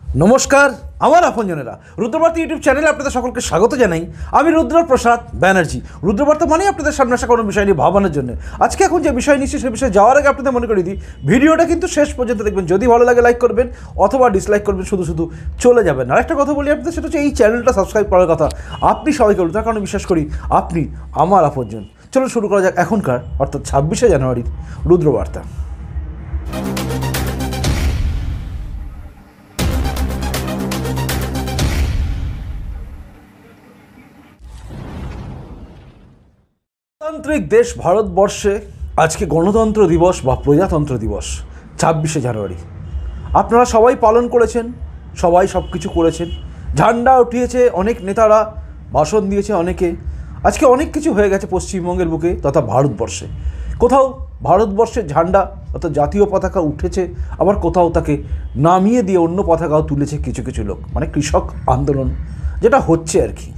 নমস্কার আমার আপনজনেরা, রুদ্রবার্তা ইউটিউব চ্যানেলে আপনাদের সকলকে স্বাগত জানাই। আমি রুদ্রপ্রসাদ ব্যানার্জি। রুদ্রবার্তা মানে আপনাদের সামনে আসা কোনো বিষয় নিয়ে ভাবানোর জন্য। আজকে এখন যে বিষয় নিচ্ছি সে বিষয়ে যাওয়ার আগে আপনাদের মনে করিয়ে দিই, ভিডিওটা কিন্তু শেষ পর্যন্ত দেখবেন। যদি ভালো লাগে লাইক করবেন অথবা ডিসলাইক করবেন, শুধু শুধু চলে যাবেন। আর একটা কথা বলি আপনাদের, সেটা হচ্ছে এই চ্যানেলটা সাবস্ক্রাইব করার কথা আপনি সবাই করুন, তার কারণে বিশ্বাস করি আপনি আমার আপনজন। চলুন শুরু করা যাক এখনকার অর্থাৎ 26শে জানুয়ারির রুদ্রবার্তা। গণতান্ত্রিক দেশ ভারতবর্ষে আজকে গণতন্ত্র দিবস বা প্রজাতন্ত্র দিবস 26শে জানুয়ারি। আপনারা সবাই পালন করেছেন, সবাই সব কিছু করেছেন, ঝান্ডা উঠিয়েছে, অনেক নেতারা ভাষণ দিয়েছে, অনেকে। আজকে অনেক কিছু হয়ে গেছে পশ্চিমবঙ্গের বুকে তথা ভারতবর্ষে। কোথাও ভারতবর্ষের ঝান্ডা অর্থাৎ জাতীয় পতাকা উঠেছে, আবার কোথাও তাকে নামিয়ে দিয়ে অন্য পতাকাও তুলেছে কিছু কিছু লোক, মানে কৃষক আন্দোলন যেটা হচ্ছে আর কি।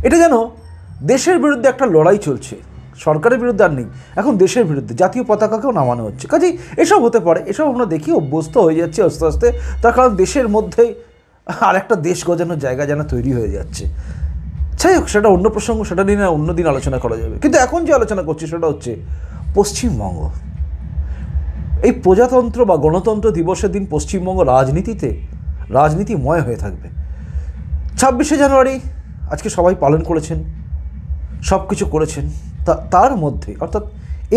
এটা যেন দেশের বিরুদ্ধে একটা লড়াই চলছে, সরকারের বিরুদ্ধে আর নেই, এখন দেশের বিরুদ্ধে জাতীয় পতাকাকেও নামানো হচ্ছে। কাজেই এসব হতে পারে, এসব আমরা দেখি অভ্যস্ত হয়ে যাচ্ছে আস্তে আস্তে। তার কারণ দেশের মধ্যেই আর একটা দেশ গজানোর জায়গা যেন তৈরি হয়ে যাচ্ছে। যাই হোক, সেটা অন্য প্রসঙ্গ, সেটা নিয়ে অন্য দিন আলোচনা করা যাবে। কিন্তু এখন যে আলোচনা করছি সেটা হচ্ছে পশ্চিমবঙ্গ। এই প্রজাতন্ত্র বা গণতন্ত্র দিবসের দিন পশ্চিমবঙ্গ রাজনীতিময় হয়ে থাকবে। 26শে জানুয়ারি আজকে সবাই পালন করেছেন, সব কিছু করেছেন। তার মধ্যে অর্থাৎ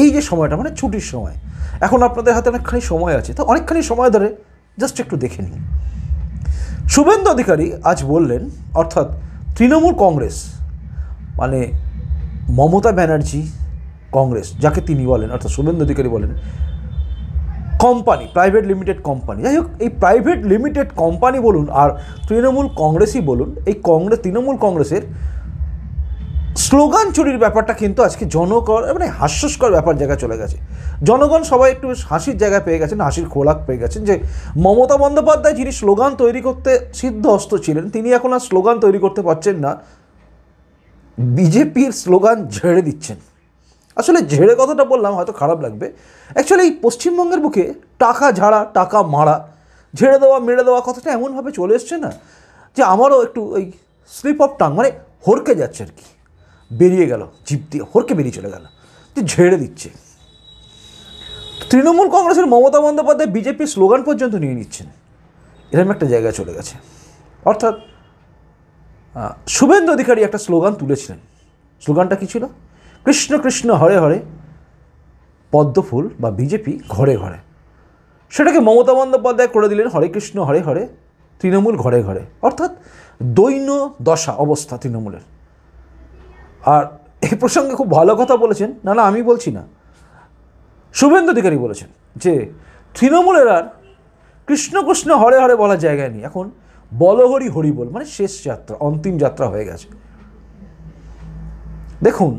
এই যে সময়টা মানে ছুটির সময়, এখন আপনাদের হাতে অনেকখানি সময় আছে, তো অনেকখানি সময় ধরে জাস্ট একটু দেখে নিন। শুভেন্দু অধিকারী আজ বললেন, অর্থাৎ তৃণমূল কংগ্রেস মানে মমতা ব্যানার্জি কংগ্রেস যাকে তিনি বলেন, অর্থাৎ শুভেন্দু অধিকারী বলেন কোম্পানি, প্রাইভেট লিমিটেড কোম্পানি। যাই হোক, এই প্রাইভেট লিমিটেড কোম্পানি বলুন আর তৃণমূল কংগ্রেসই বলুন, এই তৃণমূল কংগ্রেসের স্লোগান চুরির ব্যাপারটা কিন্তু আজকে মানে হাস্যস্কর ব্যাপার জায়গায় চলে গেছে। জনগণ সবাই একটু হাসির জায়গায় পেয়ে গেছেন, হাসির খোরাক পেয়ে গেছেন যে মমতা বন্দ্যোপাধ্যায় যিনি স্লোগান তৈরি করতে সিদ্ধহস্ত ছিলেন, তিনি এখন আর স্লোগান তৈরি করতে পারছেন না, বিজেপির স্লোগান ঝেড়ে দিচ্ছেন। আসলে ঝেড়ে কথাটা বললাম হয়তো খারাপ লাগবে, অ্যাকচুয়ালি এই পশ্চিমবঙ্গের বুকে টাকা ঝাড়া, টাকা মারা, ঝেড়ে দেওয়া, মেরে দেওয়া কথাটা এমনভাবে চলে এসছে না যে আমারও একটু ওই স্লিপ অফ টাং মানে হরকে যাচ্ছে আর কি, বেরিয়ে গেল, জিপ দিয়ে হরকে বেরিয়ে চলে গেল, যে ঝেড়ে দিচ্ছে। তৃণমূল কংগ্রেসের মমতা বন্দ্যোপাধ্যায় বিজেপির স্লোগান পর্যন্ত নিয়ে নিচ্ছেন, এরকম একটা জায়গায় চলে গেছে। অর্থাৎ শুভেন্দু অধিকারী একটা স্লোগান তুলেছিলেন, স্লোগানটা কী ছিল? কৃষ্ণ কৃষ্ণ হরে হরে পদ্মফুল বা বিজেপি ঘরে ঘরে। সেটাকে মমতা বন্দ্যোপাধ্যায় করে দিলেন হরে কৃষ্ণ হরে হরে তৃণমূল ঘরে ঘরে। অর্থাৎ দৈন্য দশা অবস্থা তৃণমূলের। আর এই প্রসঙ্গে খুব ভালো কথা বলেছেন, না আমি বলছি না, শুভেন্দু অধিকারী বলেছেন যে তৃণমূলের আর কৃষ্ণ কৃষ্ণ হরে হরে বলার জায়গায় নেই, এখন বলহরি হরি বল, মানে শেষ যাত্রা, অন্তিম যাত্রা হয়ে গেছে। দেখুন,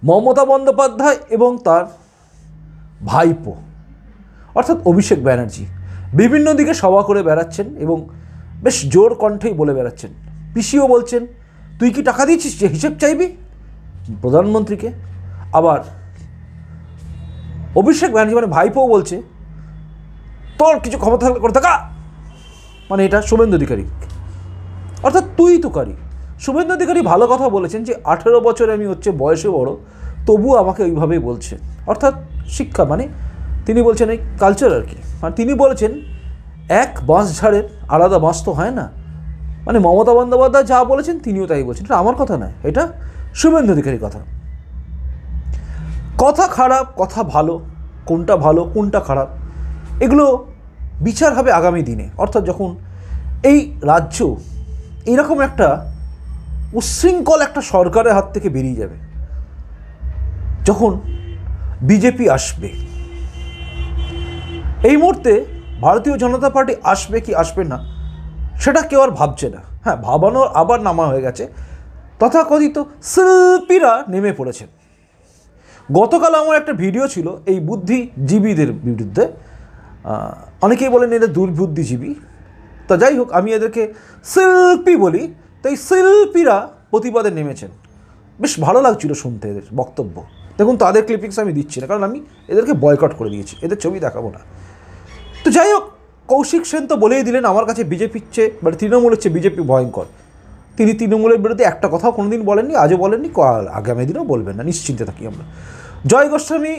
মমতা বন্দ্যোপাধ্যায় এবং তার ভাইপো অর্থাৎ অভিষেক ব্যানার্জি বিভিন্ন দিকে সভা করে বেড়াচ্ছেন এবং বেশ জোর কণ্ঠেই বলে বেড়াচ্ছেন। পিসিও বলছেন তুই কি টাকা দিয়েছিস যে হিসেব চাইবি প্রধানমন্ত্রীকে। আবার অভিষেক ব্যানার্জি মানে ভাইপো বলছে তোর কিছু ক্ষমতা থাকলে করে থাকা, মানে এটা শুভেন্দু অধিকারী, অর্থাৎ তুই তুকারি। শুভেন্দু অধিকারী ভালো কথা বলেছেন যে 18 বছর আমি হচ্ছে বয়সে বড়, তবুও আমাকে ওইভাবেই বলছে, অর্থাৎ শিক্ষা মানে তিনি বলছেন এই কালচার আর কি। মানে তিনি বলেছেন এক বাঁশ ঝাড়ের আলাদা বাঁশ তো হয় না, মানে মমতা বন্দ্যোপাধ্যায় যা বলেছেন তিনিও তাই বলছেন। এটা আমার কথা নয়, এটা শুভেন্দু অধিকারীর কথা। কথা খারাপ, কথা ভালো, কোনটা খারাপ এগুলো বিচার হবে আগামী দিনে। অর্থাৎ যখন এই রাজ্য এইরকম একটা উচ্ছৃঙ্খল একটা সরকারের হাত থেকে বেরিয়ে যাবে, যখন বিজেপি আসবে, এই মুহূর্তে ভারতীয় জনতা পার্টি আসবে কি আসবে না সেটা কেউ আর ভাবছে না। হ্যাঁ, ভাবানোর আবার নামা হয়ে গেছে, তথাকথিত শিল্পীরা নেমে পড়েছেন। গতকাল আমার একটা ভিডিও ছিল এই বুদ্ধিজীবীদের বিরুদ্ধে, অনেকেই বলেন এদের দুর্বুদ্ধিজীবী, তা যাই হোক আমি এদেরকে শিল্পী বলি। তাই শিল্পীরা প্রতিবাদে নেমেছেন, বেশ ভালো লাগছিল শুনতে এদের বক্তব্য। দেখুন, তাদের ক্লিপিংস আমি দিচ্ছি না, কারণ আমি এদেরকে বয়কট করে দিয়েছি, এদের ছবি দেখাবো না। তো যাই হোক, কৌশিক সেন তো বলেই দিলেন আমার কাছে বিজেপির চেয়ে মানে তৃণমূলের চেয়ে বিজেপি ভয়ঙ্কর। তিনি তৃণমূলের বিরুদ্ধে একটা কথাও কোনোদিন বলেননি, আজও বলেননি, আগামী দিনেও বলবেন না, নিশ্চিন্তে থাকি আমরা। জয় গোস্বামী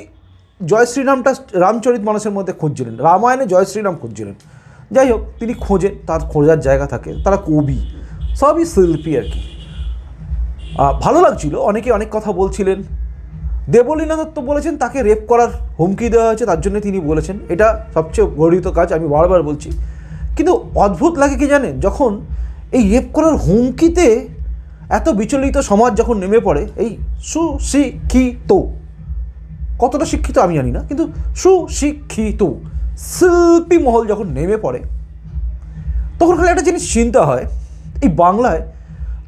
জয় শ্রীরামটা রামচরিত মানুষের মধ্যে খুঁজছিলেন, রামায়ণে জয় শ্রীরাম খুঁজছিলেন। যাই হোক, তিনি খোঁজেন, তার খোঁজার জায়গা থাকে, তারা কবি, সবই শিল্পী আর কি। ভালো লাগছিল, অনেকে অনেক কথা বলছিলেন। দেবলীনা দত্ত বলেছেন তাকে রেপ করার হুমকি দেওয়া হয়েছে, তার জন্য তিনি বলেছেন, এটা সবচেয়ে গর্হিত কাজ, আমি বারবার বলছি। কিন্তু অদ্ভুত লাগে কি জানেন, যখন এই রেপ করার হুমকিতে এত বিচলিত সমাজ যখন নেমে পড়ে, এই সুশিক্ষিত, কতটা শিক্ষিত আমি জানি না, কিন্তু সুশিক্ষিত শিল্পী মহল যখন নেমে পড়ে, তখন খালি একটা জিনিস চিন্তা হয়, এই বাংলায়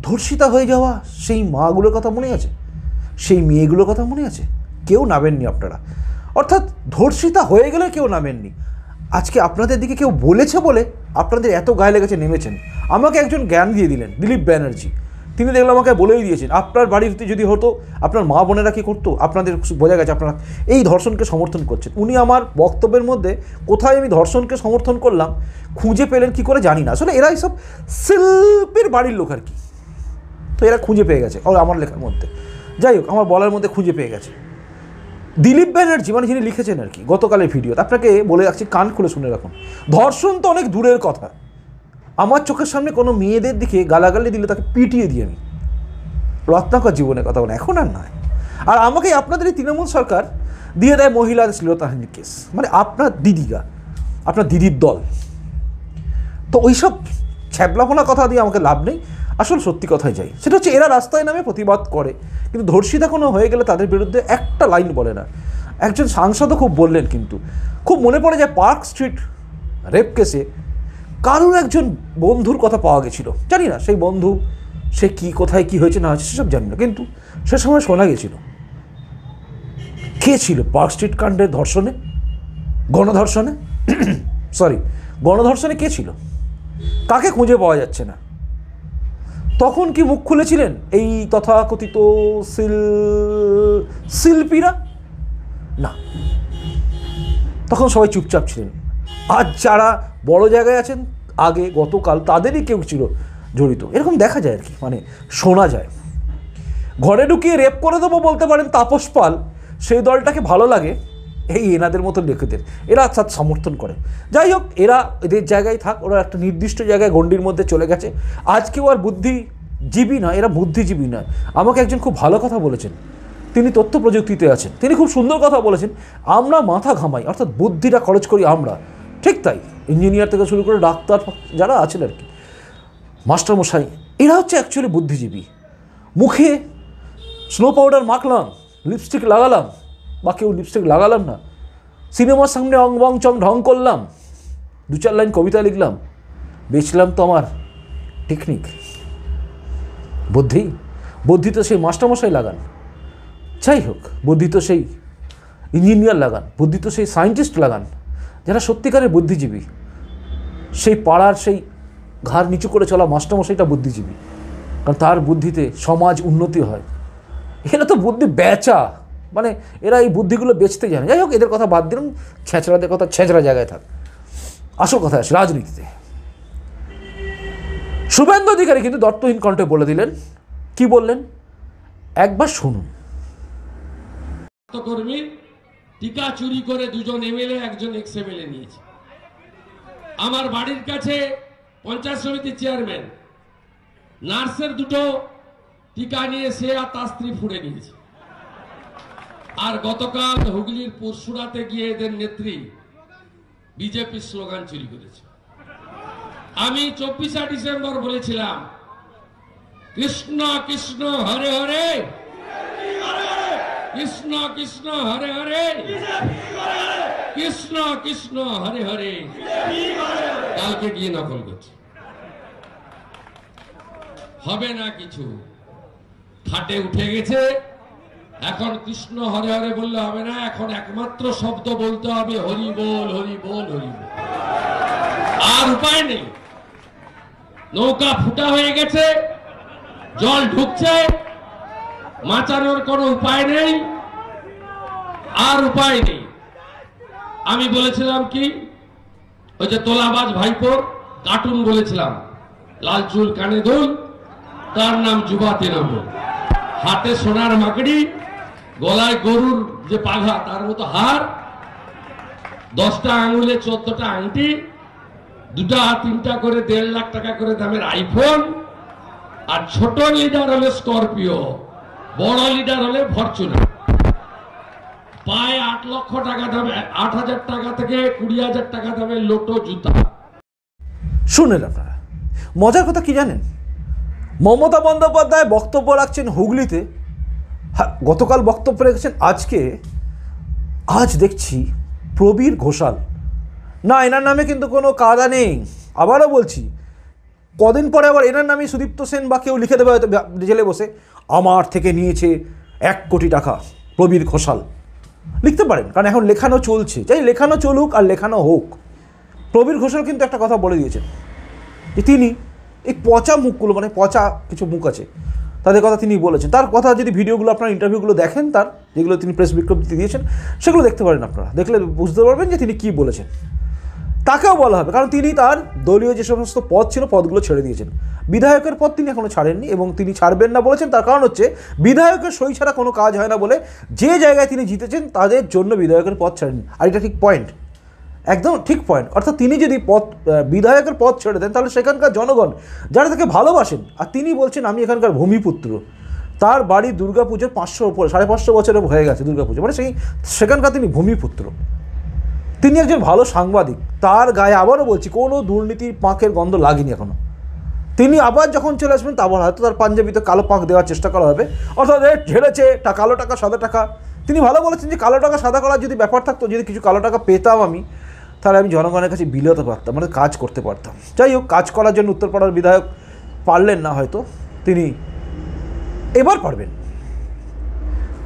ধর্ষিতা হয়ে যাওয়া সেই মাগুলোর কথা মনে আছে, সেই মেয়েগুলোর কথা মনে আছে? কেউ নামেননি আপনারা, অর্থাৎ ধর্ষিতা হয়ে গেলে কেউ নামেননি। আজকে আপনাদের দিকে কেউ বলেছে বলে আপনাদের এত গায়ে লেগেছে, নেমেছেন। আমাকে একজন জ্ঞান দিয়ে দিলেন, দিলীপ ব্যানার্জি, তিনি দেখলাম আমাকে বলেই দিয়েছেন, আপনার বাড়িতে যদি হতো আপনার মা বোনেরা কী করতো, আপনাদের বোঝা গেছে আপনারা এই ধর্ষণকে সমর্থন করছেন। উনি আমার বক্তব্যের মধ্যে কোথায় আমি ধর্ষণকে সমর্থন করলাম খুঁজে পেলেন কি করে জানি না, আসলে এরা এইসব শিল্পীর বাড়ির লোক আর কি, তো এরা খুঁজে পেয়ে গেছে আমার লেখার মধ্যে। যাই হোক, আমার বলার মধ্যে খুঁজে পেয়ে গেছে। দিলীপ ব্যানার্জি মানে যিনি লিখেছেন আর কি গতকালের ভিডিও, আপনাকে বলে রাখছি, কান খুলে শুনে রাখুন। ধর্ষণ তো অনেক দূরের কথা, আমার চোখের সামনে কোনো মেয়েদের দিকে গালাগালি দিলে তাকে পিটিয়ে দিই আমি, রত্নাকর জীবনের কথা বলে, এখন আর নয়। আর আমাকে আপনাদের এই তৃণমূল সরকার দিয়ে দেয় মহিলা শ্লীলতাহানির কেস, মানে আপনার দিদিরা, আপনার দিদির দল। তো ওইসব ছ্যাবলাফোনা কথা দিয়ে আমাকে লাভ নেই, আসল সত্যি কথায় যাই, সেটা হচ্ছে এরা রাস্তায় নামে প্রতিবাদ করে, কিন্তু ধর্ষিতা কোনো হয়ে গেলে তাদের বিরুদ্ধে একটা লাইন বলে না। একজন সাংসদও খুব বললেন, কিন্তু খুব মনে পড়ে যায় পার্ক স্ট্রিট রেপ কেসে কারোর একজন বন্ধুর কথা পাওয়া গেছিল, জানি না সেই বন্ধু সে কি কোথায় কি হয়েছে না হয়েছে সেসব জানি না, কিন্তু সে সময় শোনা গেছিল কে ছিল পার্ক স্ট্রিট কাণ্ডের ধর্ষণে, গণধর্ষণে সরি গণধর্ষণে কে ছিল, কাকে খুঁজে পাওয়া যাচ্ছে না। তখন কি মুখ খুলেছিলেন এই তথাকথিত শিল্পীরা? না, তখন সবাই চুপচাপ ছিলেন। আজ যারা বড় জায়গায় আছেন, আগে গতকাল তাদেরই কেউ ছিল জড়িত, এরকম দেখা যায় আর কি, মানে শোনা যায়। ঘরে ঢুকিয়ে রেপ করে দেবো বলতে পারেন তাপস পাল, সেই দলটাকে ভালো লাগে এই এনাদের মতো লেখকদের, এরা সাথ সমর্থন করে। যাই হোক, এরা এদের জায়গায় থাক, ওরা একটা নির্দিষ্ট জায়গায় গণ্ডির মধ্যে চলে গেছে। আজকেও আর বুদ্ধিজীবী নয়, এরা বুদ্ধিজীবী নয়। আমাকে একজন খুব ভালো কথা বলেছেন, তিনি তথ্য প্রযুক্তিতে আছেন, তিনি খুব সুন্দর কথা বলেছেন, আমরা মাথা ঘামাই, অর্থাৎ বুদ্ধিটা খরচ করি আমরা, ঠিক তাই ইঞ্জিনিয়ার থেকে শুরু করে ডাক্তার যারা আছেন আর কি, মাস্টারমশাই, এরা হচ্ছে অ্যাকচুয়ালি বুদ্ধিজীবী। মুখে স্নো পাউডার মাখলাম, লিপস্টিক লাগালাম, বা কেউ লিপস্টিক লাগালাম না, সিনেমার সামনে অং বং চং ঢং করলাম, 2-4 লাইন কবিতা লিখলাম, বেচলাম তো আমার টেকনিক। বুদ্ধি তো সেই মাস্টারমশাই লাগান, যাই হোক, বুদ্ধি তো সেই ইঞ্জিনিয়ার লাগান, বুদ্ধি তো সেই সায়েন্টিস্ট লাগান, যারা সত্যিকারের বুদ্ধিজীবী। সেই পাড়ার সেই ঘাড় নিচু করে চলা মাস্টারমশাইটা বুদ্ধিজীবী, কারণ তার বুদ্ধিতে সমাজ উন্নতি হয়। এরা তো বুদ্ধি বেচা, মানে এরা এই বুদ্ধিগুলো বেচতে জানে। যাই হোক, এদের কথা বাদ দিলাম, ছেঁচড়াদের কথা ছেঁচড়া জায়গায় থাক। আসল কথা আসে রাজনীতিতে। শুভেন্দু অধিকারী কিন্তু দত্তহীন কণ্ঠে বলে দিলেন, কি বললেন একবার শুনুন। কর্মী টিকা চুরি করে 2জন এমএলএ 1জন এক্স এমএলএ নিয়েছে। আমার বাড়ির কাছে পঞ্চায়েত সমিতির চেয়ারম্যান নার্সের 2টো টিকা নিয়ে সে আর তার স্ত্রী ফুড়ে নিয়েছে। আর গতকাল হুগলির পরশুরাতে গিয়ে এদের নেত্রী বিজেপি স্লোগান চুরি করেছে। আমি 24 ডিসেম্বর বলেছিলাম, কৃষ্ণ কৃষ্ণ হরে হরে, কৃষ্ণ কৃষ্ণ হরে হরে, কৃষ্ণ কৃষ্ণ হরে হরে। কালকে গিয়ে নকল করছে, হবে না কিছু, খাটে উঠে গেছে। এখন কৃষ্ণ হরে হরে বললে হবে না, এখন একমাত্র শব্দ বলতে হবে হরি বল হরি বল হরি বল, আর উপায় নেই। নৌকা ফুটা হয়ে গেছে, জল ঢুকছে, বাঁচানোর কোনো উপায় নেই, আর উপায় নেই। আমি বলেছিলাম কি, ওই যে তোলাবাজ ভাইপোর কার্টুন বলেছিলাম, লাল চুল কানে দুল, তার নাম যুবা তৃণমূল, হাতে সোনার মাকড়ি, গলায় গরুর যে পাঘা তার মতো হার, 10টা আঙুলে 14টা আংটি, 2টা 3টা করে 1.5 লাখ টাকা করে দামের আইফোন, আর ছোট লিডার হলে স্করপিও, বড় লিডার হলে ফরচুনার, পায়ে 8 লক্ষ টাকা দামে 8,000 টাকা থেকে 20,000 টাকা দামের লোটো জুতা। শুনেন আপনারা, মজার কথা কি জানেন? মমতা বন্দ্যোপাধ্যায় বক্তব্য রাখছেন হুগলিতে, গতকাল বক্তব্য রেখেছেন, আজ দেখছি প্রবীর ঘোষাল, না এনার নামে কিন্তু কোনো কাদা নেই, আবারও বলছি, কদিন পরে আবার এনার নামে সুদীপ্ত সেন বা কেউ লিখে দেবে হয়তো জেলে বসে, আমার থেকে নিয়েছে 1 কোটি টাকা প্রবীর ঘোষাল, লিখতে পারেন, কারণ এখন লেখানো চলছে, চাই লেখানো চলুক আর লেখানো হোক। প্রবীর ঘোষাল কিন্তু একটা কথা বলে দিয়েছেন যে তিনি এই পচা মুখগুলো, মানে পচা কিছু মুখ আছে তাদের কথা তিনি বলেছেন, তার কথা যদি ভিডিওগুলো আপনার ইন্টারভিউগুলো দেখেন, তার যেগুলো তিনি প্রেস বিজ্ঞপ্তি দিয়েছেন সেগুলো দেখতে পারেন, আপনারা দেখলে বুঝতে পারবেন যে তিনি কী বলেছেন। তাকেও বলা হবে, কারণ তিনি তার দলীয় যে সমস্ত পদ ছিল পদগুলো ছেড়ে দিয়েছেন, বিধায়কের পদ তিনি এখনও ছাড়েননি এবং তিনি ছাড়বেন না বলেছেন। তার কারণ হচ্ছে বিধায়কের সই ছাড়া কোনো কাজ হয় না বলে, যে জায়গায় তিনি জিতেছেন তাদের জন্য বিধায়কের পদ ছাড়েননি। আর এটা ঠিক পয়েন্ট, একদম ঠিক পয়েন্ট। অর্থাৎ তিনি যদি বিধায়কের পদ ছেড়ে দেন তাহলে সেখানকার জনগণ যারা তাকে ভালোবাসেন, আর তিনি বলছেন আমি এখানকার ভূমিপুত্র, তার বাড়ি দুর্গাপুজোর 500 উপরে 550 বছরে হয়ে গেছে দুর্গাপুজো, মানে সেখানকার তিনি ভূমিপুত্র, তিনি একজন ভালো সাংবাদিক, তার গায়ে আবারও বলছি কোনো দুর্নীতির পাঁকের গন্ধ লাগেনি এখনও। তিনি আবার যখন চলে আসবেন আবার হয়তো তার পাঞ্জাবিতে কালো পাঁক দেওয়ার চেষ্টা করা হবে, অর্থাৎ ঝেড়েছে কালো টাকা সাদা টাকা। তিনি ভালো বলেছেন যে কালো টাকা সাদা করার যদি ব্যাপার থাকতো, যদি কিছু কালো টাকা পেতাম আমি, তাহলে আমি জনগণের কাছে বিলোতে পারতাম, মানে কাজ করতে পারতাম। যাই হোক, কাজ করার জন্য উত্তরপাড়ার বিধায়ক পারলেন না, হয়তো তিনি এবার পারবেন।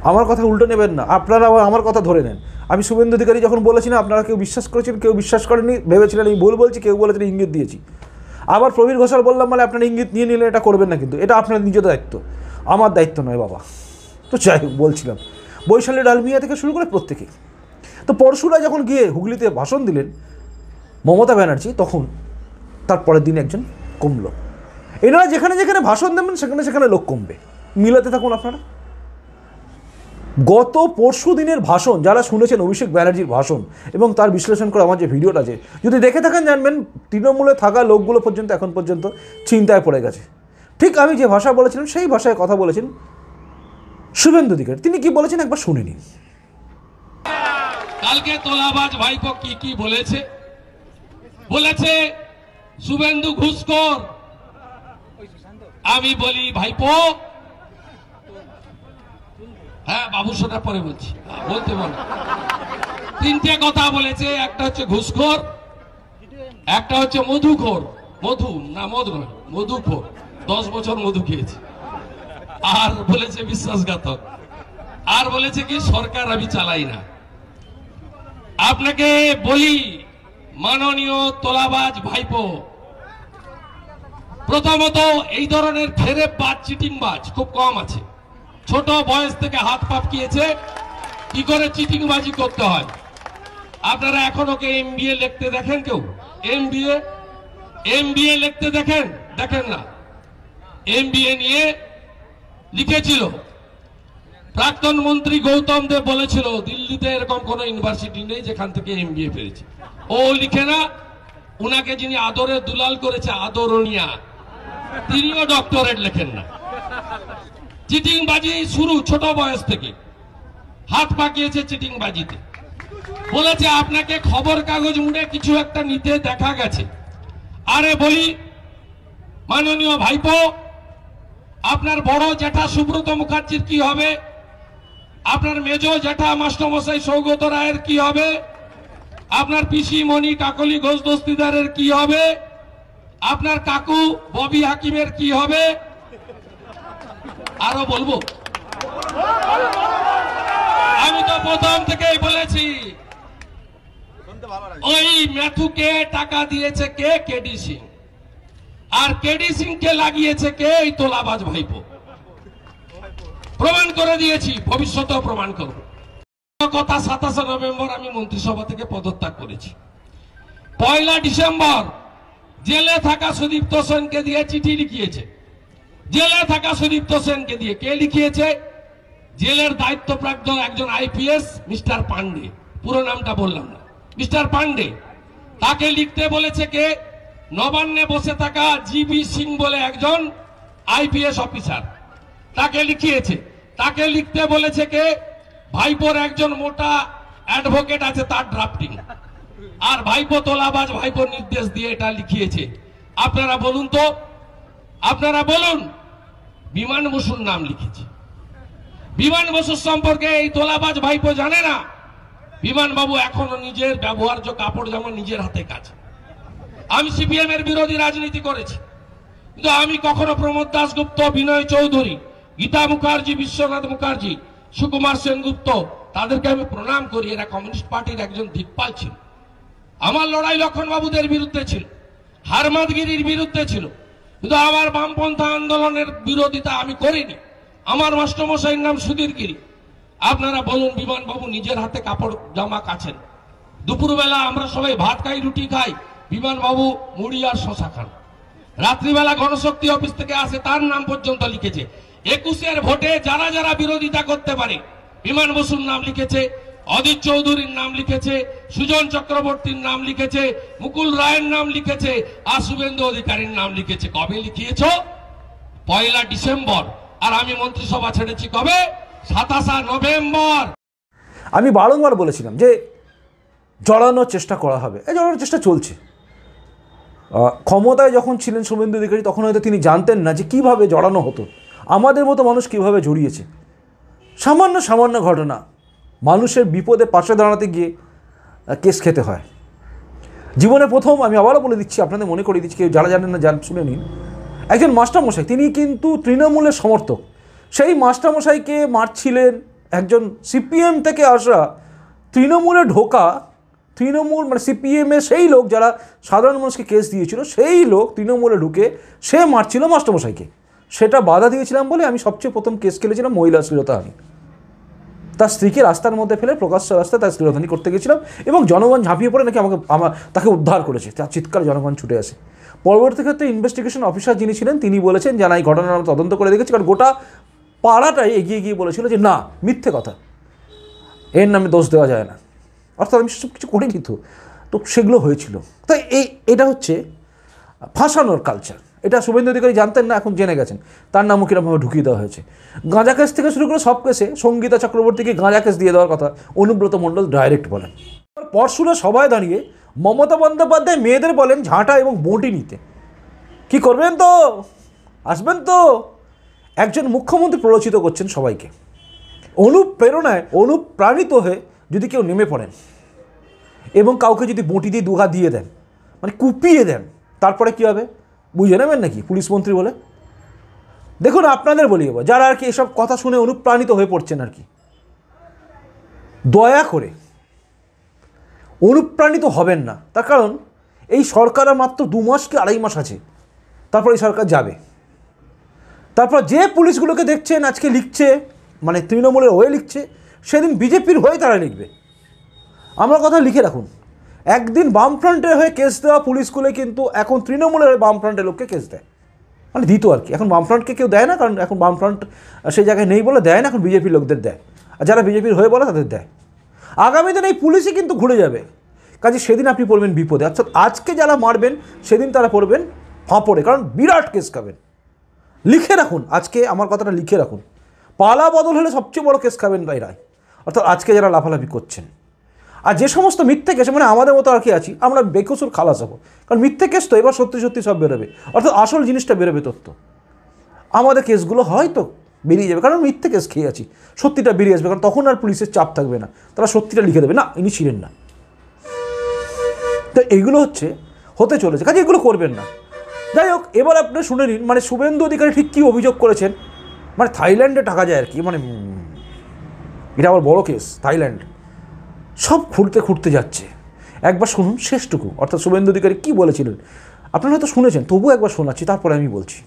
আমার কথা উল্টো নেবেন না, আপনারা আবার আমার কথা ধরে নেন। আমি শুভেন্দু অধিকারী যখন বলেছি না, আপনারা কেউ বিশ্বাস করেছেন, কেউ বিশ্বাস করেননি, ভেবেছিলেন আমি ভুল বলছি, কেউ বলেছেন ইঙ্গিত দিয়েছি। আবার প্রবীর ঘোষাল বললাম মানে আপনারা ইঙ্গিত নিয়ে নিলে এটা করবেন না, কিন্তু এটা আপনার নিজের দায়িত্ব, আমার দায়িত্ব নয় বাবা। তো যাই হোক, বলছিলাম বৈশালী ডালমিয়া থেকে শুরু করে প্রত্যেকে। তো পরশুরা যখন গিয়ে হুগলিতে ভাষণ দিলেন মমতা ব্যানার্জি, তখন তার পরের দিন একজন কমলো। এনারা যেখানে যেখানে ভাষণ দেবেন সেখানে সেখানে লোক কমবে, মিলাতে থাকুন আপনারা। গত পরশু দিনের ভাষণ যারা শুনেছেন, অভিষেক ব্যানার্জির ভাষণ এবং তার বিশ্লেষণ করে আমার যে ভিডিওটা আছে, যদি দেখে থাকেন জানবেন তৃণমূলে থাকা লোকগুলো পর্যন্ত এখন পর্যন্ত চিন্তায় পড়ে গেছে। ঠিক আমি যে ভাষা বলেছিলাম সেই ভাষায় কথা বলেছেন শুভেন্দু অধিকারী। তিনি কি বলেছেন একবার শুনে নিন। কালকে তোলাবাজ ভাইপো কি বলেছে, বলেছে শুভেন্দু ঘুষখোর। আমি বলি ভাইপো, হ্যাঁ বাবু সেটা পরে বলছি, বলতে বল। 3টে কথা বলেছে, একটা হচ্ছে ঘুষখোর, একটা হচ্ছে মধুখোর, মধু না মদ নয়, মধুখোর, 10 বছর মধু খেয়েছে, আর বলেছে বিশ্বাসঘাতক, আর বলেছে কি সরকার আমি চালাই না। আপনাকে বলি মাননীয় তোলাবাজ ভাইপো, প্রথমত এই ধরনের ফেরেববাজ চিটিংবাজ খুব কম আছে। ছোট বয়স থেকে হাত পাকিয়েছে কি করে চিটিংবাজি করতে হয়। আপনারা এখন ওকে এমবিএ লিখতে দেখেন? কেউ এমবিএ লিখতে দেখেন না? এমবিএ নিয়ে লিখেছিল প্রাক্তন মন্ত্রী গৌতম দেব, বলেছিল দিল্লিতে এরকম কোন ইউনিভার্সিটি নেই যেখান থেকে এমবিএ পেয়েছে। ও লিখে না, উনাকে যিনি আদরে দুলাল করেছে আদরণীয়া, তিনিও ডক্টরেট লেখেন না। চিটিংবাজি শুরু ছোট বয়স থেকে, হাত পাকিয়েছে চিটিংবাজিতে। বলেছে আপনাকে খবর কাগজ মুড়ে কিছু একটা নিতে দেখা গেছে। আরে বলি মাননীয় ভাইপো, আপনার বড় জ্যাঠা সুব্রত মুখার্জির কি হবে? আপনার মেজ জ্যাঠা মাস্টারমশাই সৌগত রায়ের কি হবে? আপনার পিসি মণি কাকলি ঘোষ দস্তিদারের কি হবে? আপনার কাকু ববি হাকিমের কি হবে? আরো বলবো? আমি তো প্রথম থেকেই বলেছি, ওই ম্যাথুকে টাকা দিয়েছে কে? কেডি সিং। আর কেডি সিং কে লাগিয়েছে কে? এই তোলাবাজ ভাইপো। প্রমাণ করে দিয়েছি, ভবিষ্যতেও প্রমাণ করব। কথা 27 নভেম্বর আমি মন্ত্রিসভা থেকে পদত্যাগ করেছি। 1 ডিসেম্বর জেলে থাকা সুদীপ্ত সেনকে দিয়ে চিঠি লিখিয়েছে। জেলে থাকা সুদীপ্ত সেনকে দিয়ে কে লিখিয়েছে? জেলের দায়িত্বপ্রাপ্ত একজন আইপিএস মিস্টার পান্ডে, পুরো নামটা বললাম না, মিস্টার পান্ডে। তাকে লিখতে বলেছে কে? নবান্নে বসে থাকা জিবি সিং বলে একজন আইপিএস অফিসার, তাকে লিখিয়েছে। তাকে লিখতে বলেছে কে? ভাইপোর একজন মোটা অ্যাডভোকেট আছে, তার ড্রাফটিং। আর ভাইপো তোলাবাজ ভাইপোর নির্দেশ দিয়ে এটা লিখিয়েছে। আপনারা বলুন তো, আপনারা বলুন, বিমান বসুর নাম লিখেছে। বিমান বসুর সম্পর্কে এই তোলাবাজ ভাইপো জানে না? বিমান বাবু এখনো নিজের ব্যবহার্য কাপড় জামা নিজের হাতে কাজ। আমি সিপিএম এর বিরোধী রাজনীতি করেছি, কিন্তু আমি কখনো প্রমোদ দাশগুপ্ত, বিনয় চৌধুরী, গীতা মুখার্জি, বিশ্বনাথ মুখার্জি, সুকুমার সেনগুপ্ত, তাদেরকে আমি প্রণাম করি। এরা কমিউনিস্ট পার্টির একজন দিকপাল ছিল। আমার লড়াই লক্ষণ বাবুদের বিরুদ্ধে ছিল, হারমাদগিরির বিরুদ্ধে ছিল, কিন্তু আমার বামপন্থা আন্দোলনের বিরোধিতা আমি করিনি। আমার মাস্টারমশাইয়ের নাম সুধীর গিরি। আপনারা বলুন, বিমান বাবু নিজের হাতে কাপড় জামা কাছেন। দুপুরবেলা আমরা সবাই ভাত খাই, রুটি খাই, বিমান বাবু মুড়ি আর শশা খান। রাত্রিবেলা গণশক্তি অফিস থেকে আসে, তার নাম পর্যন্ত লিখেছে। 21-এর ভোটে যারা যারা বিরোধিতা করতে পারে, বিমান বসুর নাম লিখেছে, অদিত চৌধুরীর নাম লিখেছে, সুজন চক্রবর্তীর নাম লিখেছে, মুকুল রায়ের নাম লিখেছে, আর শুভেন্দু অধিকারীর নাম লিখেছে। কবে লিখিয়েছ? 1 ডিসেম্বর। আর আমি মন্ত্রিসভা ছেড়েছি কবে? 27 নভেম্বর। আমি বারংবার বলেছিলাম যে জড়ানোর চেষ্টা করা হবে, এই জড়ানোর চেষ্টা চলছে। ক্ষমতায় যখন ছিলেন শুভেন্দু অধিকারী, তখন হয়তো তিনি জানতেন না যে কীভাবে জড়ানো হতো, আমাদের মতো মানুষ কীভাবে জড়িয়েছে। সামান্য সামান্য ঘটনা, মানুষের বিপদে পাশে দাঁড়াতে গিয়ে কেস খেতে হয়। জীবনে প্রথম, আমি আবারও বলে দিচ্ছি, আপনাদের মনে করিয়ে দিচ্ছি, কেউ যারা জানেন না শুনে নিন, একজন মাস্টারমশাই, তিনি কিন্তু তৃণমূলের সমর্থক। সেই মাস্টারমশাইকে মারছিলেন একজন সিপিএম থেকে আসা, তৃণমূলে ঢোকা, তৃণমূল মানে সিপিএমের সেই লোক যারা সাধারণ মানুষকে কেস দিয়েছিল, সেই লোক তৃণমূলে ঢুকে সে মারছিল মাস্টারমশাইকে। সেটা বাধা দিয়েছিলাম বলে আমি সবচেয়ে প্রথম কেস খেলেছিলাম মহিলা শ্লীলতাহানি। তার স্ত্রীকে রাস্তার মধ্যে ফেলে প্রকাশ্য রাস্তায় তার শ্লীলতাহানি করতে গেছিলাম, এবং জনগণ ঝাঁপিয়ে পড়ে নাকি তাকে উদ্ধার করেছে। তার চিৎকার জনগণ ছুটে আসে। পরবর্তী ক্ষেত্রে ইনভেস্টিগেশন অফিসার যিনি ছিলেন, তিনি বলেছেন যে না, এই ঘটনার আমরা তদন্ত করে দেখেছি। কারণ গোটা পাড়াটাই এগিয়ে গিয়ে বলেছিল যে না, মিথ্যে কথা, এর নামে দোষ দেওয়া যায় না। অর্থাৎ আমি সব কিছু করিনি, তো সেগুলো হয়েছিল। তাই এটা হচ্ছে ফাঁসানোর কালচার। এটা শুভেন্দু অধিকারী জানতেন না, এখন জেনে গেছেন। তার নামও কিরকমভাবে ঢুকিয়ে দেওয়া হয়েছে। গাঁজা কেস থেকে শুরু করে সব কেসে সঙ্গীতা চক্রবর্তীকে গাঁজা কেস দিয়ে দেওয়ার কথা অনুব্রত মণ্ডল ডাইরেক্ট বলেন। পরশুরা সবাই দাঁড়িয়ে মমতা বন্দ্যোপাধ্যায় মেয়েদের বলেন ঝাঁটা এবং বঁটি নিতে। কি করবেন তো? আসবেন তো? একজন মুখ্যমন্ত্রী প্ররোচিত করছেন সবাইকে। অনুপ্রেরণায় অনুপ্রাণিত হয়ে যদি কেউ নেমে পড়েন এবং কাউকে যদি বঁটি দিয়ে দুঘা দিয়ে দেন, মানে কুপিয়ে দেন, তারপরে কী হবে বুঝে নেবেন নাকি পুলিশ মন্ত্রী বলে? দেখুন, আপনাদের বলি, যারা আর কি এসব কথা শুনে অনুপ্রাণিত হয়ে পড়ছেন আর কি, দয়া করে অনুপ্রাণিত হবেন না। তার কারণ এই সরকার আর মাত্র 2 মাস কি 2.5 মাস আছে, তারপর এই সরকার যাবে। তারপর যে পুলিশগুলোকে দেখছেন আজকে লিখছে, মানে তৃণমূলের হয়ে লিখছে, সেদিন বিজেপির হয়ে তারা লিখবে। আমার কথা লিখে রাখুন, একদিন বামফ্রন্টের হয়ে কেস দেওয়া পুলিশগুলো কিন্তু এখন তৃণমূলের হয়ে বামফ্রন্টের লোককে কেস দেয়, মানে দিত আর কি। এখন বামফ্রন্টকে কেউ দেয় না, কারণ এখন বামফ্রন্ট সেই জায়গায় নেই বলে দেয় না, এখন বিজেপির লোকদের দেয়, আর যারা বিজেপির হয়ে বলে তাদের দেয়। আগামী দিন এই পুলিশই কিন্তু ঘুরে যাবে, কাজে সেদিন আপনি পড়বেন বিপদে। অর্থাৎ আজকে যারা মারবেন সেদিন তারা পড়বেন ফাঁপড়ে, কারণ বিরাট কেস খাবেন। লিখে রাখুন, আজকে আমার কথাটা লিখে রাখুন, পালা বদল হলে সবচেয়ে বড় কেস খাবেন রায়। অর্থাৎ আজকে যারা লাফালাফি করছেন, আর যে সমস্ত মিথ্যে কেস, মানে আমাদের মতো আর কি আছি, আমরা বেকসুর খালাস হবো, কারণ মিথ্যে কেস তো এবার সত্যি সত্যি সব বেরোবে, অর্থাৎ আসল জিনিসটা বেরোবে তথ্য। আমাদের কেসগুলো হয়তো বেরিয়ে যাবে, কারণ মিথ্যে কেস খেয়ে আছি, সত্যিটা বেরিয়ে আসবে, কারণ তখন আর পুলিশের চাপ থাকবে না, তারা সত্যিটা লিখে দেবে, না ইনি ছিলেন না। তো এইগুলো হতে চলেছে, কাজে এগুলো করবেন না। যাই হোক, এবার আপনি শুনে নিন, মানে শুভেন্দু অধিকারী ঠিক কী অভিযোগ করেছেন। মানে থাইল্যান্ডে টাকা যায় আর কি, মানে এটা আবার বড় কেস। থাইল্যান্ড সব খুঁড়তে যাচ্ছে। একবার শুনুন শেষটুকু, অর্থাৎ শুভেন্দু অধিকারী কী বলেছিলেন। আপনারা হয়তো শুনেছেন, তবুও একবার শোনাচ্ছি, তারপরে আমি বলছি।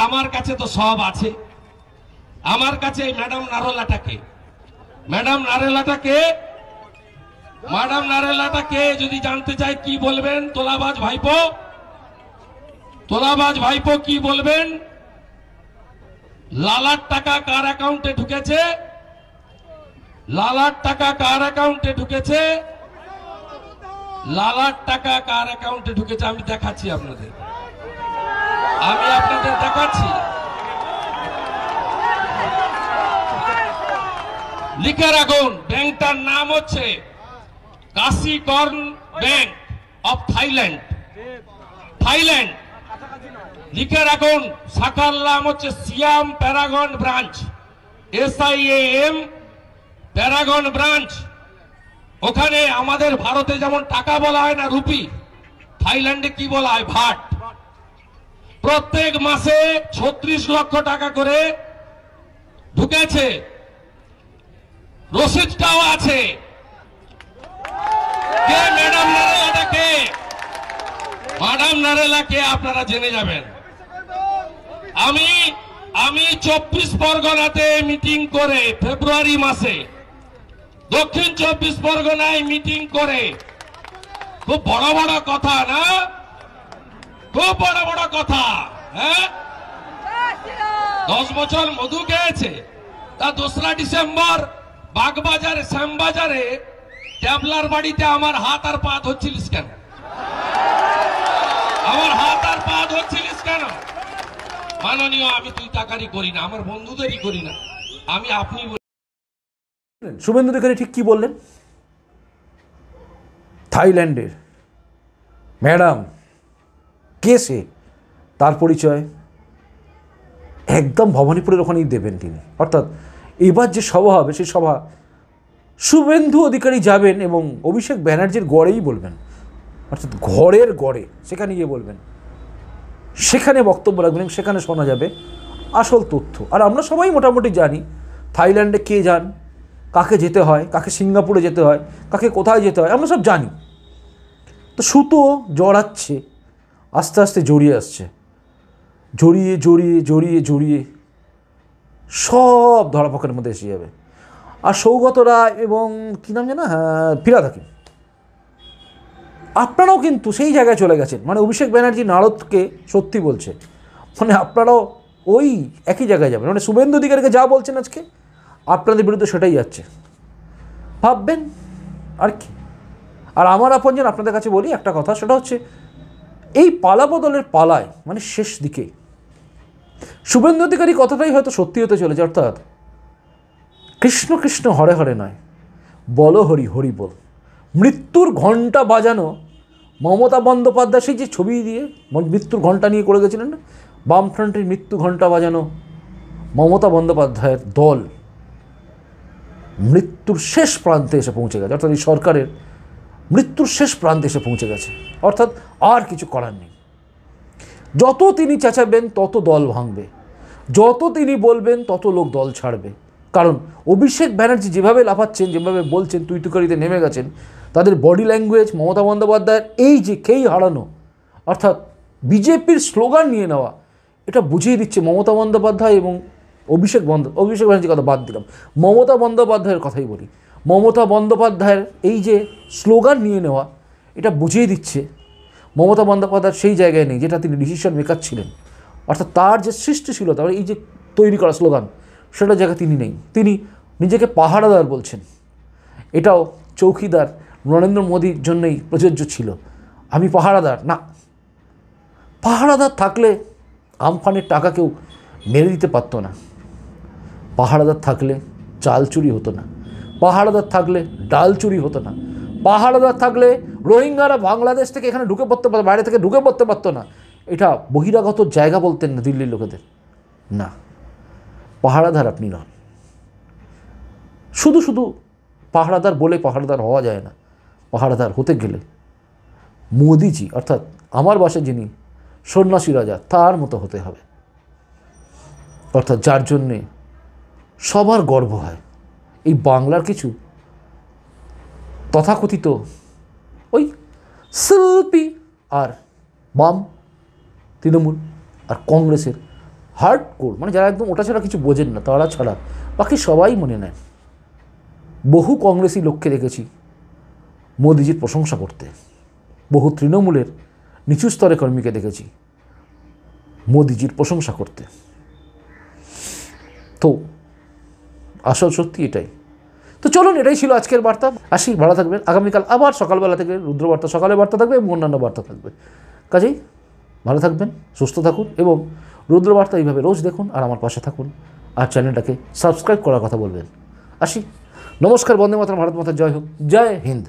আমার কাছে তো সব আছে। আমার কাছে ম্যাডাম নারোলাটাকে ম্যাডাম নারেলাটা কে যদি জানতে চাই কি বলবেন? তোলাবাজ ভাইপো, তোলাবাজ ভাইপো কি বলবেন? লালার টাকা কার অ্যাকাউন্টে ঢুকেছে? লালার টাকা কার অ্যাকাউন্টে ঢুকেছে? লালার টাকা কার অ্যাকাউন্টে ঢুকেছে আমি দেখাচ্ছি আপনাদের, আমি আপনাদের দেখাচ্ছি। লিখে রাখুন, ব্যাংকটার নাম হচ্ছে Kasikorn bank of Thailand, Thailand. লিখে রাখুন, শাখার নাম হচ্ছে Siam Paragon branch, SIAM Paragon branch. ওখানে আমাদের ভারতে যেমন টাকা বলা হয় না রুপি, থাইল্যান্ডে কি বলা হয়? ভাট। প্রত্যেক মাসে 36 লক্ষ টাকা করে ঢুকেছে, রসিদটাও আছে। কে ম্যাডাম নারেলা? কে ম্যাডাম নারেলা? কে আপনারা জেনে যাবেন। আমি 24 পরগনাতে মিটিং করে ফেব্রুয়ারি মাসে, দক্ষিণ 24 পরগনায় মিটিং করে, খুব বড় বড় কথা না, খুব বড় বড় কথা। হ্যাঁ, 10 বছর মধু খেয়েছে, তা 2রা ডিসেম্বর বাগবাজারে, শ্যামবাজারে ট্যাবলার বাড়িতে আমার হাত আর পা ধরছিলিস কেন? আমার হাত আর পা ধরছিলিস কেন? মাননীয়, আমি তুই টাকারই করি না, আমার বন্ধুদেরই করি না, আমি আপনি। শুভেন্দু অধিকারী ঠিক কি বললেন? থাইল্যান্ডের ম্যাডাম কে সে, তার পরিচয় একদম ভবানীপুরের ওখানেই দেবেন তিনি। অর্থাৎ এবার যে সভা হবে সেই সভা শুভেন্দু অধিকারী যাবেন এবং অভিষেক ব্যানার্জির গড়েই বলবেন, অর্থাৎ ঘরের গড়ে সেখানে গিয়ে বলবেন, সেখানে বক্তব্য রাখবেন, সেখানে শোনা যাবে আসল তথ্য। আর আমরা সবাই মোটামুটি জানি থাইল্যান্ডে কে যান, কাকে যেতে হয়, কাকে সিঙ্গাপুরে যেতে হয়, কাকে কোথায় যেতে হয়, আমরা সব জানি। তো সুতো জড়াচ্ছে, আস্তে আস্তে জড়িয়ে আসছে, জড়িয়ে জড়িয়ে জড়িয়ে জড়িয়ে সব ধরাপকের মধ্যে এসে যাবে। আর সৌগত রায় এবং কী নাম জানা, হ্যাঁ, ফিরাদ হাকিম, আপনারাও কিন্তু সেই জায়গায় চলে গেছেন। মানে অভিষেক ব্যানার্জি নারদকে সত্যি বলছে, মানে আপনারাও ওই একই জায়গায় যাবেন। মানে শুভেন্দু অধিকারীকে যা বলছেন আজকে আপনাদের বিরুদ্ধে সেটাই যাচ্ছে, ভাববেন আর কি। আর আমার আপনজন আপনাদের কাছে বলি একটা কথা, সেটা হচ্ছে এই পালা বদলের পালায় মানে শেষ দিকে শুভেন্দু অধিকারী কথাটাই হয়তো সত্যি হতে চলেছে। অর্থাৎ কৃষ্ণ কৃষ্ণ হরে হরে নয়, বল হরি হরি বল। মৃত্যুর ঘণ্টা বাজানো মমতা বন্দ্যোপাধ্যায়, সেই যে ছবি দিয়ে মৃত্যুর ঘণ্টা নিয়ে করে গেছিলেন না, বামফ্রন্টের মৃত্যু ঘণ্টা বাজানো মমতা বন্দ্যোপাধ্যায়ের দল মৃত্যুর শেষ প্রান্তে এসে পৌঁছে গেছে। অর্থাৎ এই সরকারের মৃত্যুর শেষ প্রান্তে এসে পৌঁছে গেছে। অর্থাৎ আর কিছু করার নেই। যত তিনি চেঁচাবেন তত দল ভাঙবে, যত তিনি বলবেন তত লোক দল ছাড়বে। কারণ অভিষেক ব্যানার্জি যেভাবে লাফাচ্ছেন, যেভাবে বলছেন, তুইতুকারিতে নেমে গেছেন, তাদের বডি ল্যাঙ্গুয়েজ মমতা বন্দ্যোপাধ্যায়ের এই যে খেই হারানো, অর্থাৎ বিজেপির স্লোগান নিয়ে নেওয়া, এটা বুঝিয়ে দিচ্ছে মমতা বন্দ্যোপাধ্যায় এবং অভিষেক ব্যানার্জির কথা বাদ দিলাম, মমতা বন্দ্যোপাধ্যায়ের কথাই বলি, মমতা বন্দ্যোপাধ্যায়ের এই যে স্লোগান নিয়ে নেওয়া, এটা বুঝিয়ে দিচ্ছে মমতা বন্দ্যোপাধ্যায় সেই জায়গায় নেই যেটা তিনি ডিসিশন মেকার ছিলেন। অর্থাৎ তার যে সৃষ্টিশীলতা, এই যে তৈরি করা স্লোগান, সেটা জায়গায় তিনি নেই। তিনি নিজেকে পাহারাদার বলছেন। এটাও চৌকিদার নরেন্দ্র মোদীর জন্যই প্রযোজ্য ছিল। আমি পাহারাদার না, পাহারাদার থাকলে আমফানের টাকা কেউ মেরে দিতে পারত না, পাহারাদার থাকলে চাল চুরি হতো না, পাহারাদার থাকলে ডাল চুরি হতো না, পাহারাদার থাকলে রোহিঙ্গারা বাংলাদেশ থেকে এখানে ঢুকে পড়তে পারতো, বাইরে থেকে ঢুকে পড়তে পারতো না। এটা বহিরাগত জায়গা বলতেন না দিল্লির লোকেদের। না, পাহারাদার আপনি নন। শুধু শুধু পাহারাদার বলে পাহারাদার হওয়া যায় না। পাহারাদার হতে গেলে মোদিজি, অর্থাৎ আমার বাসায় যিনি সন্ন্যাসী রাজা, তার মতো হতে হবে। অর্থাৎ যার জন্যে সবার গর্ব হয়। এই বাংলার কিছু তথাকথিত ওই শিল্পী আর বাম, তৃণমূল আর কংগ্রেসের হার্ডকোর, মানে যারা একদম ওটা ছাড়া কিছু বোঝেন না, তারা ছাড়া বাকি সবাই মনে নেয়। বহু কংগ্রেসি লোককে দেখেছি মোদিজির প্রশংসা করতে। বহু তৃণমূলের নিচু স্তরে কর্মীকে দেখেছি মোদিজির প্রশংসা করতে। তো আসল সত্যি এটাই। তো চলুন, এটাই ছিল আজকের বার্তা। আসি, ভালো থাকবেন। আগামীকাল আবার সকালবেলা থেকে রুদ্রবার্তা, সকালে বার্তা থাকবে এবং অন্যান্য বার্তা থাকবে। কাজেই ভালো থাকবেন, সুস্থ থাকুন এবং রুদ্রবার্তা এইভাবে রোজ দেখুন আর আমার পাশে থাকুন। আর চ্যানেলটাকে সাবস্ক্রাইব করার কথা বলবেন। আসি, নমস্কার, বন্দে মাতরম, ভারত মাতার জয় হোক, জয় হিন্দ।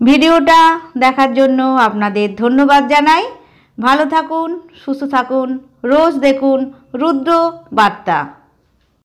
ভিডিওটা দেখার জন্য আপনাদের ধন্যবাদ জানাই। ভালো থাকুন, সুস্থ থাকুন, রোজ দেখুন রুদ্র বার্তা।